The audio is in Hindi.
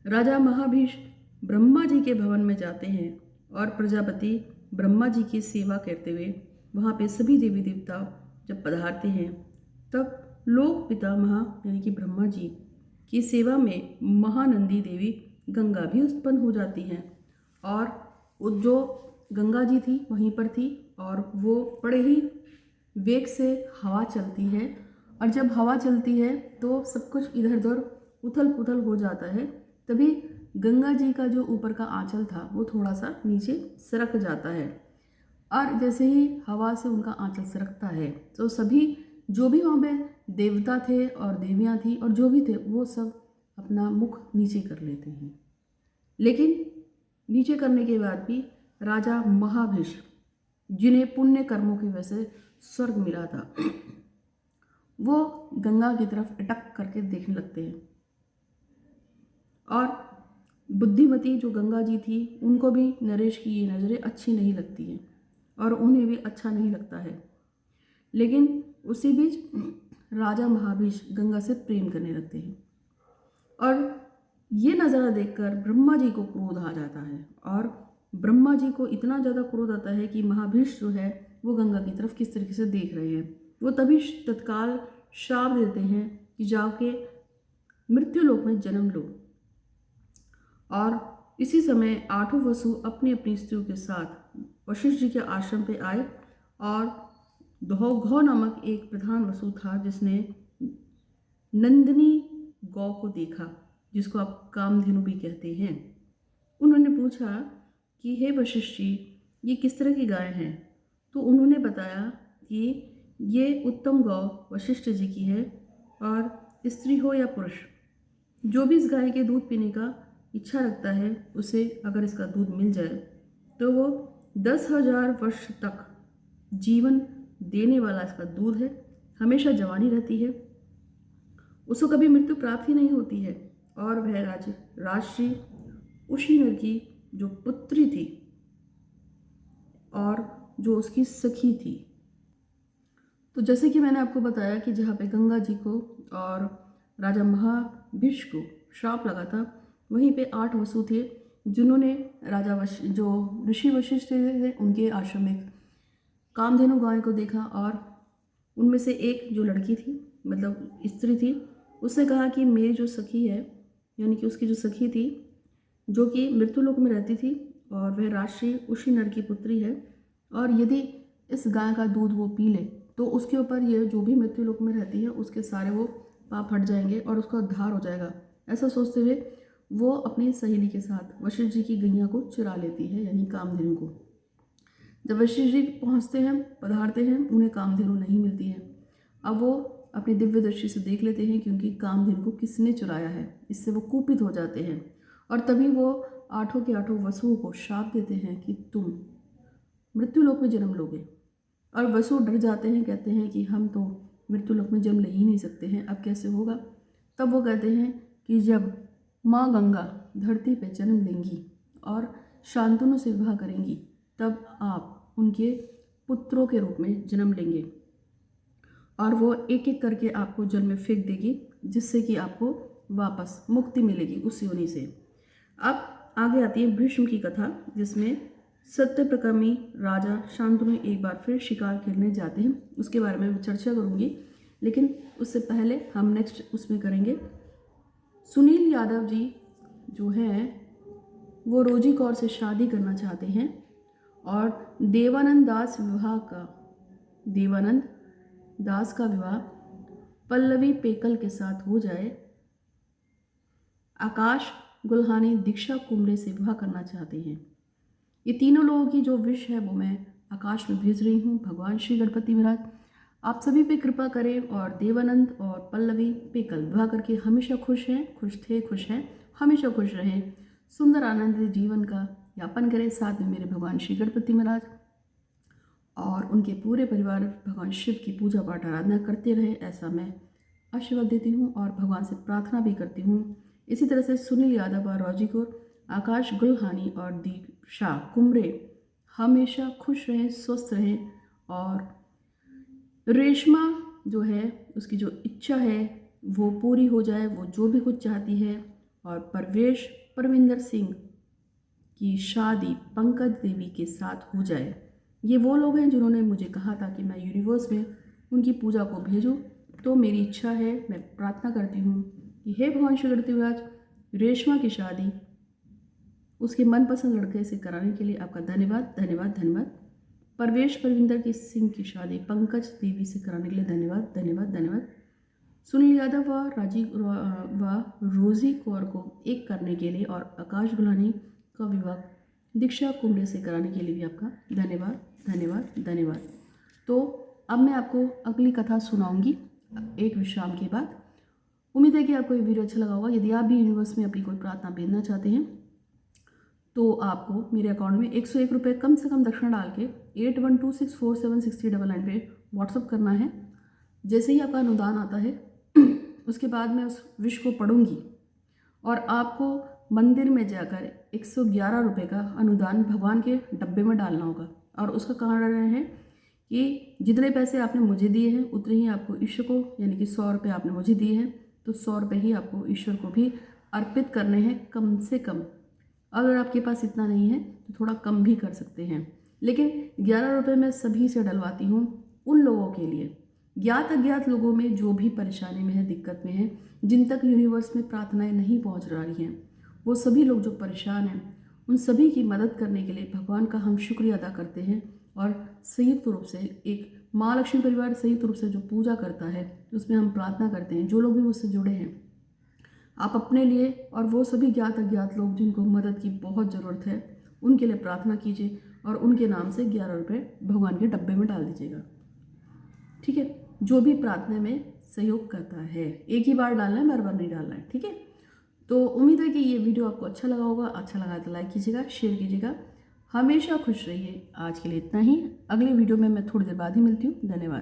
राजा महाभीष ब्रह्मा जी के भवन में जाते हैं और प्रजापति ब्रह्मा जी की सेवा करते हुए वहाँ पे सभी देवी देवता जब पधारते हैं, तब लोक पितामह यानी कि ब्रह्मा जी की सेवा में महानंदी देवी गंगा भी उत्पन्न हो जाती हैं। और जो गंगा जी थी वहीं पर थी और वो बड़े ही वेग से हवा चलती है, और जब हवा चलती है तो सब कुछ इधर उधर उथल पुथल हो जाता है। तभी गंगा जी का जो ऊपर का आंचल था वो थोड़ा सा नीचे सरक जाता है, और जैसे ही हवा से उनका आंचल सरकता है तो सभी जो भी वहाँ पे देवता थे और देवियाँ थी और जो भी थे वो सब अपना मुख नीचे कर लेते हैं। लेकिन नीचे करने के बाद भी राजा महाभीष, जिन्हें पुण्य कर्मों की वजह से स्वर्ग मिला था, वो गंगा की तरफ अटक करके देखने लगते हैं। और बुद्धिमती जो गंगा जी थी उनको भी नरेश की ये नज़रें अच्छी नहीं लगती हैं और उन्हें भी अच्छा नहीं लगता है। लेकिन उसी बीच राजा महाभीष गंगा से प्रेम करने लगते हैं, और ये नज़ारा देखकर ब्रह्मा जी को क्रोध आ जाता है, और ब्रह्मा जी को इतना ज़्यादा क्रोध आता है कि महाभीष जो है वो गंगा की तरफ किस तरीके से देख रहे हैं। वो तभी तत्काल श्राप देते हैं कि जाके मृत्यु लोक में जन्म लो। और इसी समय आठों वसु अपनी अपनी स्त्रियों के साथ वशिष्ठ जी के आश्रम पे आए, और घौ नामक एक प्रधान वसु था जिसने नंदिनी गौ को देखा, जिसको आप कामधेनु भी कहते हैं। उन्होंने पूछा कि हे वशिष्ठ जी, ये किस तरह की गाय हैं? तो उन्होंने बताया कि ये उत्तम गौ वशिष्ठ जी की है, और स्त्री हो या पुरुष, जो भी इस गाय के दूध पीने का इच्छा रखता है उसे अगर इसका दूध मिल जाए तो वो 10,000 वर्ष तक जीवन देने वाला इसका दूध है, हमेशा जवानी रहती है, उसको कभी मृत्यु प्राप्त ही नहीं होती है। और वह राजश्री उशीनर की जो पुत्री थी और जो उसकी सखी थी। तो जैसे कि मैंने आपको बताया कि जहाँ पे गंगा जी को और राजा महाभीष को श्राप लगा था, वहीं पे 8 वसु थे जिन्होंने जो ऋषि वशिष्ठ थे उनके आश्रम में कामधेनु गाय को देखा, और उनमें से एक जो लड़की थी, मतलब स्त्री थी, उसने कहा कि मेरी जो सखी है, यानी कि उसकी जो सखी थी जो कि मृत्युलोक में रहती थी और वह राजश्री उशीनर की पुत्री है, और यदि इस गाय का दूध वो पी ले तो उसके ऊपर ये जो भी मृत्युलोक में रहती है उसके सारे वो पाप हट जाएंगे और उसका उद्धार हो जाएगा। ऐसा सोचते हुए वो अपनी सहेली के साथ वशिष्ठ जी की गैया को चुरा लेती है, यानी कामधेनु को। जब वशिष्ठ जी पहुँचते हैं, पधारते हैं, उन्हें कामधेनु नहीं मिलती है। अब वो अपनी दिव्य दृष्टि से देख लेते हैं क्योंकि कामधेनु को किसने चुराया है। इससे वो कुपित हो जाते हैं, और तभी वो 8 के 8 वसुओं को श्राप देते हैं कि तुम मृत्युलोक में जन्म लोगे। और वसु डर जाते हैं, कहते हैं कि हम तो मृत्युलोक में जन्म ले ही नहीं सकते हैं, अब कैसे होगा। तब वो कहते हैं कि जब माँ गंगा धरती पे जन्म लेंगी और शांतनु से विवाह करेंगी तब आप उनके पुत्रों के रूप में जन्म लेंगे, और वो एक एक करके आपको जल में फेंक देगी, जिससे कि आपको वापस मुक्ति मिलेगी उस योनि से। अब आगे आती है भीष्म की कथा, जिसमें सत्यप्रकर्मी राजा शांतनु एक बार फिर शिकार खेलने जाते हैं। उसके बारे में मैं चर्चा करूंगी, लेकिन उससे पहले हम नेक्स्ट उसमें करेंगे। सुनील यादव जी जो हैं वो रोजी कौर से शादी करना चाहते हैं, और देवानंद दास का विवाह पल्लवी पेकल के साथ हो जाए। आकाश गुल्हानी दीक्षा कुमरे से विवाह करना चाहते हैं। ये तीनों लोगों की जो विश है वो मैं आकाश में भेज रही हूँ। भगवान श्री गणपति महाराज आप सभी पे कृपा करें, और देवानंद और पल्लवी पेकल विवाह करके हमेशा खुश हैं, हमेशा खुश रहें, सुंदर आनंदित जीवन का यापन करें। साथ में मेरे भगवान श्री गणपति महाराज और उनके पूरे परिवार भगवान शिव की पूजा पाठ आराधना करते रहे, ऐसा मैं आशीर्वाद देती हूँ और भगवान से प्रार्थना भी करती हूँ। इसी तरह से सुनील यादव और रोजी कौर, आकाश गुल्हानी और दीक्षा कुमरे हमेशा खुश रहें, स्वस्थ रहें, और रेशमा जो है उसकी जो इच्छा है वो पूरी हो जाए। वो जो भी कुछ चाहती है और परवेश परविंदर सिंह की शादी पंकज देवी के साथ हो जाए। ये वो लोग हैं जिन्होंने मुझे कहा था कि मैं यूनिवर्स में उनकी पूजा को भेजूं। तो मेरी इच्छा है, मैं प्रार्थना करती हूँ कि हे भगवान श्री गणपतिराज, रेशमा की शादी उसके मनपसंद लड़के से कराने के लिए आपका धन्यवाद धन्यवाद धन्यवाद। परवेश परविंदर की सिंह की शादी पंकज देवी से कराने के लिए धन्यवाद धन्यवाद धन्यवाद। सुनील यादव व राजीव व रोजी कौर को एक करने के लिए और आकाश गुलानी का विवाह दीक्षा कुंबले से कराने के लिए भी आपका धन्यवाद धन्यवाद धन्यवाद। तो अब मैं आपको अगली कथा सुनाऊंगी एक विश्राम के बाद। उम्मीद है कि आपको ये वीडियो अच्छा लगा होगा। यदि आप भी यूनिवर्स में अपनी कोई प्रार्थना भेजना चाहते हैं तो आपको मेरे अकाउंट में 101 रुपये कम से कम दक्षिणा डाल के 8126476099 पे व्हाट्सअप करना है। जैसे ही आपका अनुदान आता है उसके बाद मैं उस विश को पढ़ूंगी और आपको मंदिर में जाकर 111 रुपये का अनुदान भगवान के डब्बे में डालना होगा। और उसका कारण है कि जितने पैसे आपने मुझे दिए हैं उतने ही आपको ईश्वर को, यानी कि 100 रुपये आपने मुझे दिए हैं तो 100 रुपये ही आपको ईश्वर को भी अर्पित करने हैं कम से कम। अगर आपके पास इतना नहीं है तो थोड़ा कम भी कर सकते हैं, लेकिन 11 रुपये मैं सभी से डलवाती हूँ उन लोगों के लिए, ज्ञात अज्ञात लोगों में जो भी परेशानी में है, दिक्कत में है, जिन तक यूनिवर्स में प्रार्थनाएं नहीं पहुँच रही हैं, वो सभी लोग जो परेशान हैं उन सभी की मदद करने के लिए भगवान का हम शुक्रिया अदा करते हैं। और संयुक्त रूप से एक माँ लक्ष्मी परिवार संयुक्त रूप से जो पूजा करता है उसमें हम प्रार्थना करते हैं। जो लोग भी मुझसे जुड़े हैं, आप अपने लिए और वो सभी ज्ञात अज्ञात लोग जिनको मदद की बहुत ज़रूरत है उनके लिए प्रार्थना कीजिए और उनके नाम से 11 रुपये भगवान के डब्बे में डाल दीजिएगा। ठीक है, जो भी प्रार्थना में सहयोग करता है, एक ही बार डालना है, बार बार नहीं डालना है। ठीक है, तो उम्मीद है कि ये वीडियो आपको अच्छा लगा होगा। अच्छा लगा तो लाइक कीजिएगा, शेयर कीजिएगा। हमेशा खुश रहिए। आज के लिए इतना ही। अगले वीडियो में मैं थोड़ी देर बाद ही मिलती हूँ। धन्यवाद।